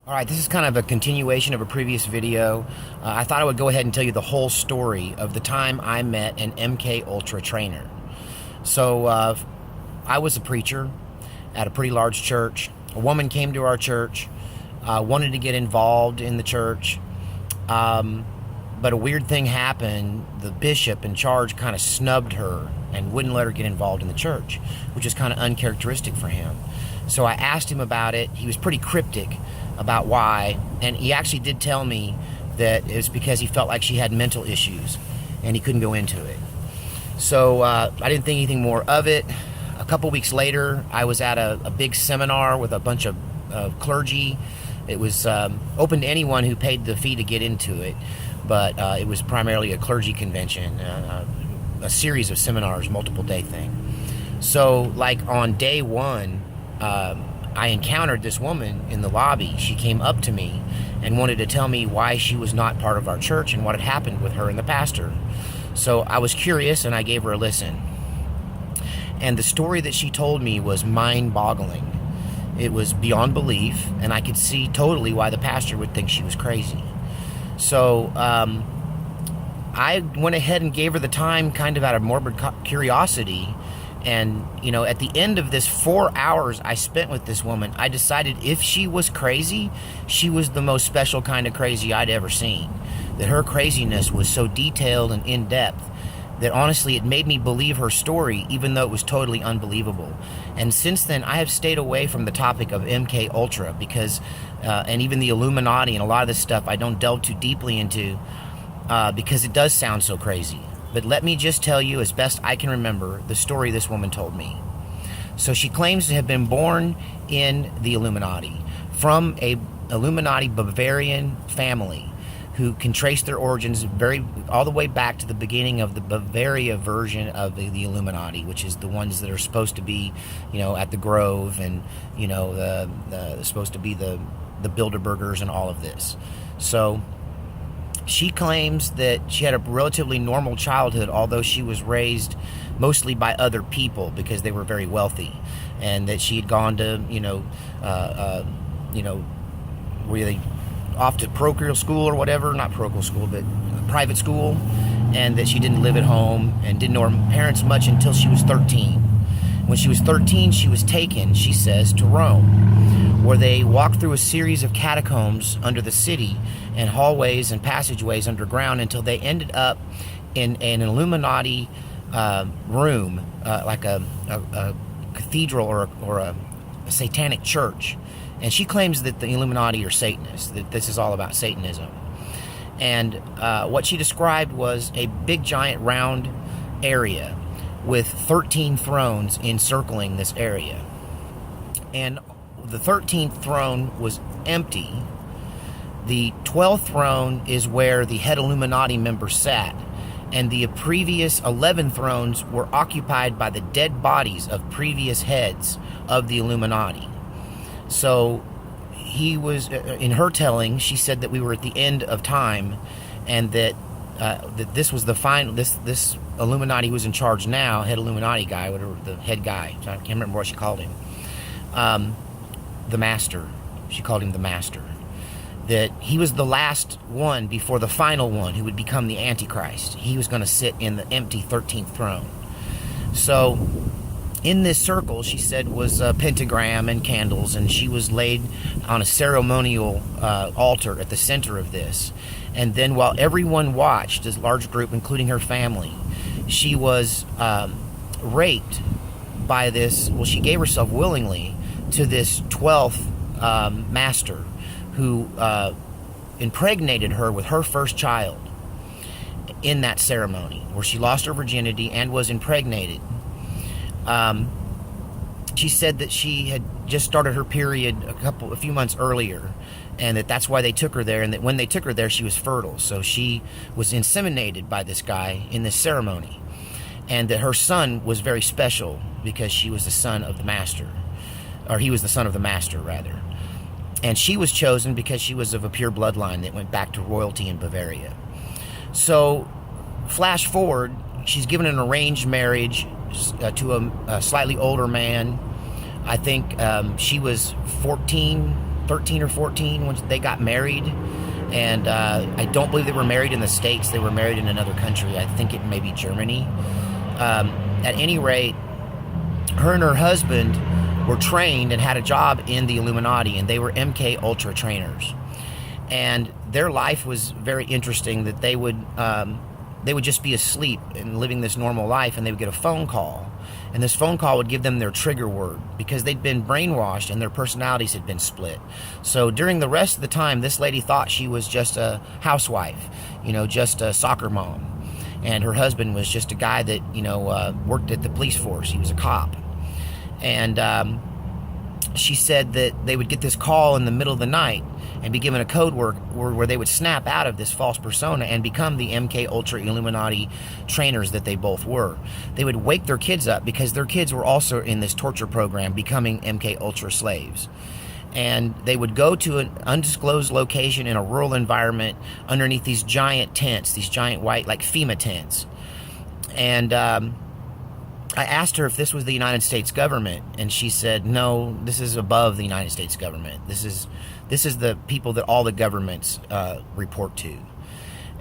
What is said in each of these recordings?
All right, this is kind of a continuation of a previous video. I thought I would go ahead and tell you the whole story of the time I met an MK Ultra trainer. So I was a preacher at a pretty large church. A woman came to our church, wanted to get involved in the church, but a weird thing happened. The bishop in charge kind of snubbed her and wouldn't let her get involved in the church, which is kind of uncharacteristic for him. So I asked him about it. He was pretty cryptic about why, and he actually did tell me that it was because he felt like she had mental issues and he couldn't go into it. So I didn't think anything more of it. A couple weeks later, I was at a big seminar with a bunch of clergy. It was open to anyone who paid the fee to get into it, but it was primarily a clergy convention, a series of seminars, multiple day thing. So like on day one, I encountered this woman in the lobby. She came up to me and wanted to tell me why she was not part of our church and what had happened with her and the pastor. So I was curious and I gave her a listen. And the story that she told me was mind-boggling. It was beyond belief, and I could see totally why the pastor would think she was crazy. So I went ahead and gave her the time kind of out of morbid curiosity. And, you know, at the end of this 4 hours I spent with this woman, I decided if she was crazy, she was the most special kind of crazy I'd ever seen. That her craziness was so detailed and in-depth that honestly it made me believe her story, even though it was totally unbelievable. And since then, I have stayed away from the topic of MK Ultra because, and even the Illuminati and a lot of this stuff I don't delve too deeply into because it does sound so crazy. But let me just tell you, as best I can remember, the story this woman told me. So she claims to have been born in the Illuminati from a Illuminati Bavarian family who can trace their origins all the way back to the beginning of the Bavaria version of the Illuminati, which is the ones that are supposed to be, you know, at the Grove and, you know, supposed to be the Bilderbergers and all of this. So she claims that she had a relatively normal childhood, although she was raised mostly by other people because they were very wealthy, and that she had gone to, were they off to parochial school or whatever, not parochial school, but private school, and that she didn't live at home and didn't know her parents much until she was 13. When she was 13, she was taken, she says, to Rome, where they walked through a series of catacombs under the city and hallways and passageways underground until they ended up in an Illuminati room, like a cathedral or a satanic church. And she claims that the Illuminati are Satanists, that this is all about Satanism. And what she described was a big, giant, round area with 13 thrones encircling this area. And the 13th throne was empty. The 12th throne is where the head Illuminati member sat, and the previous 11 thrones were occupied by the dead bodies of previous heads of the Illuminati. So he was, in her telling, she said that we were at the end of time, and that this was the final. This Illuminati who was in charge now, head Illuminati guy, whatever, the head guy. I can't remember what she called him. The master. She called him the master. That he was the last one before the final one who would become the Antichrist. He was going to sit in the empty 13th throne. So in this circle, she said, was a pentagram and candles, and she was laid on a ceremonial altar at the center of this. And then while everyone watched, this large group, including her family, she was raped by this, well, she gave herself willingly to this 12th master who impregnated her with her first child in that ceremony, where she lost her virginity and was impregnated. She said that she had just started her period a few months earlier, and that's why they took her there, and that when they took her there, she was fertile. So she was inseminated by this guy in this ceremony, and that her son was very special because she was the son of the master, or he was the son of the master, rather. And she was chosen because she was of a pure bloodline that went back to royalty in Bavaria. So flash forward, she's given an arranged marriage to a slightly older man. I think she was 14 13 or 14 when they got married. And I don't believe they were married in the States. They were married in another country. I think it may be Germany. At any rate, her and her husband were trained and had a job in the Illuminati, and they were MK Ultra trainers. And their life was very interesting, that they would just be asleep and living this normal life, and they would get a phone call. And this phone call would give them their trigger word, because they'd been brainwashed and their personalities had been split. So during the rest of the time, this lady thought she was just a housewife, just a soccer mom. And her husband was just a guy that, worked at the police force. He was a cop. And she said that they would get this call in the middle of the night and be given a code word where they would snap out of this false persona and become the MK Ultra Illuminati trainers that they both were. They would wake their kids up, because their kids were also in this torture program, becoming MK Ultra slaves. And they would go to an undisclosed location in a rural environment underneath these giant tents, these giant white, like FEMA tents. And I asked her if this was the United States government, and she said, no, this is above the United States government. This is the people that all the governments report to.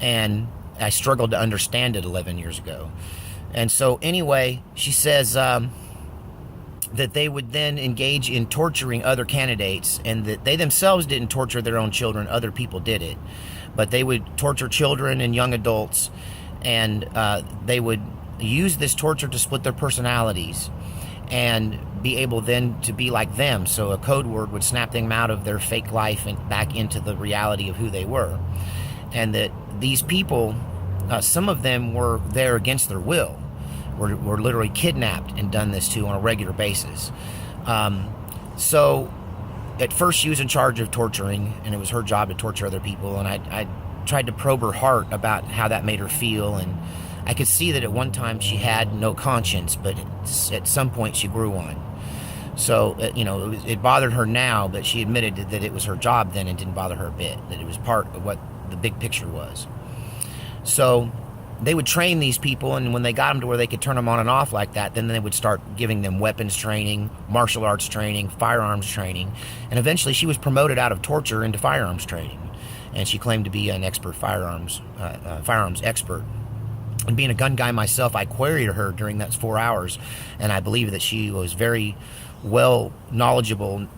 And I struggled to understand it 11 years ago. And so anyway, she says that they would then engage in torturing other candidates, and that they themselves didn't torture their own children, other people did it. But they would torture children and young adults, and they would use this torture to split their personalities and be able then to be like them. So a code word would snap them out of their fake life and back into the reality of who they were. And that these people, some of them were there against their will, were literally kidnapped and done this to on a regular basis. So at first she was in charge of torturing, and it was her job to torture other people. And I tried to probe her heart about how that made her feel, and I could see that at one time she had no conscience, but at some point she grew one. So, it bothered her now, but she admitted that it was her job then and didn't bother her a bit, that it was part of what the big picture was. So they would train these people, and when they got them to where they could turn them on and off like that, then they would start giving them weapons training, martial arts training, firearms training, and eventually she was promoted out of torture into firearms training. And she claimed to be an expert firearms expert. And being a gun guy myself, I queried her during that 4 hours, and I believe that she was very well knowledgeable,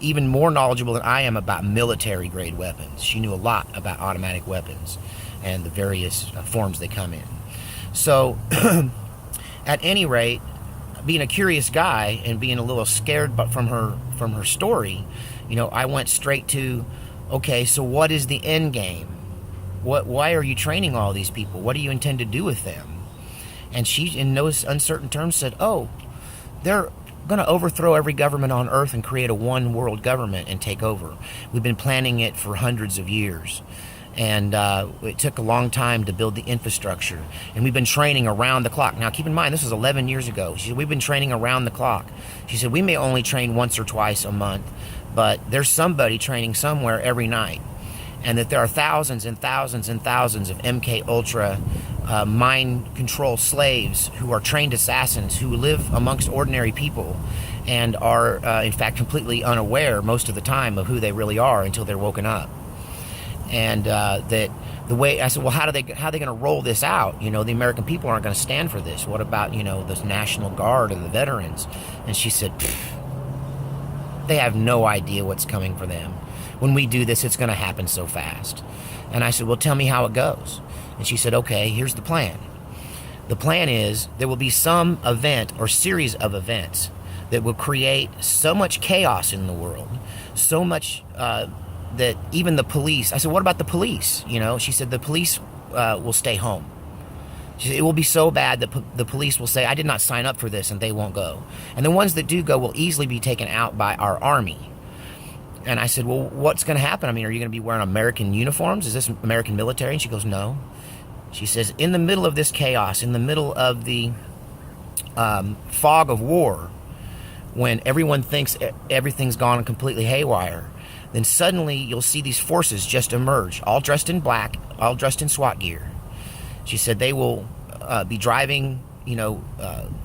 even more knowledgeable than I am about military-grade weapons. She knew a lot about automatic weapons and the various forms they come in. So, at any rate, being a curious guy and being a little scared from her story, I went straight to, okay, so what is the end game? Why are you training all these people? What do you intend to do with them? And she, in no uncertain terms, said, oh, they're going to overthrow every government on earth and create a one world government and take over. We've been planning it for hundreds of years. And it took a long time to build the infrastructure. And we've been training around the clock. Now, keep in mind, this was 11 years ago. She said, we've been training around the clock. She said, we may only train once or twice a month, but there's somebody training somewhere every night. And that there are thousands and thousands and thousands of MK Ultra mind control slaves who are trained assassins who live amongst ordinary people and are, in fact, completely unaware most of the time of who they really are until they're woken up. And that the way I said, well, how are they going to roll this out? The American people aren't going to stand for this. What about the National Guard and the veterans? And she said, they have no idea what's coming for them. When we do this, it's going to happen so fast. And I said, well, tell me how it goes. And she said, okay, here's the plan. The plan is there will be some event or series of events that will create so much chaos in the world, so much that even the police, I said, what about the police? She said, the police will stay home. She said, it will be so bad that the police will say, I did not sign up for this, and they won't go. And the ones that do go will easily be taken out by our army. And I said, well, what's going to happen? I mean, are you going to be wearing American uniforms? Is this American military? And she goes, no. She says, in the middle of this chaos, in the middle of the fog of war, when everyone thinks everything's gone completely haywire, then suddenly you'll see these forces just emerge, all dressed in black, all dressed in SWAT gear. She said they will be driving,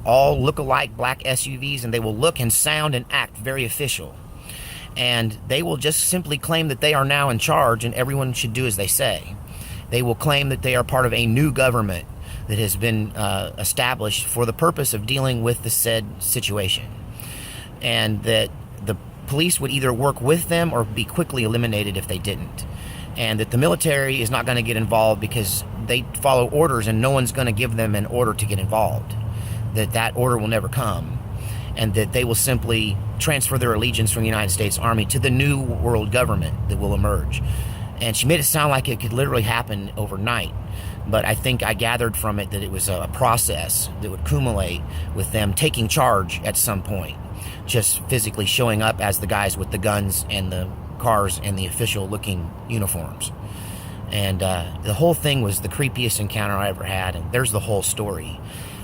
all look-alike black SUVs, and they will look and sound and act very official. And they will just simply claim that they are now in charge and everyone should do as they say. They will claim that they are part of a new government that has been established for the purpose of dealing with the said situation. And that the police would either work with them or be quickly eliminated if they didn't. And that the military is not going to get involved because they follow orders and no one's going to give them an order to get involved. That order will never come. And that they will simply transfer their allegiance from the United States Army to the new world government that will emerge. And she made it sound like it could literally happen overnight. But I think I gathered from it that it was a process that would accumulate with them taking charge at some point, just physically showing up as the guys with the guns and the cars and the official-looking uniforms. And the whole thing was the creepiest encounter I ever had, and there's the whole story.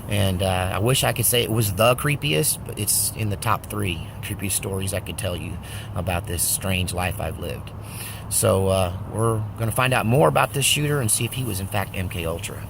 And I wish I could say it was the creepiest, but it's in the top 3 creepiest stories I could tell you about this strange life I've lived. So we're going to find out more about this shooter and see if he was in fact MK Ultra.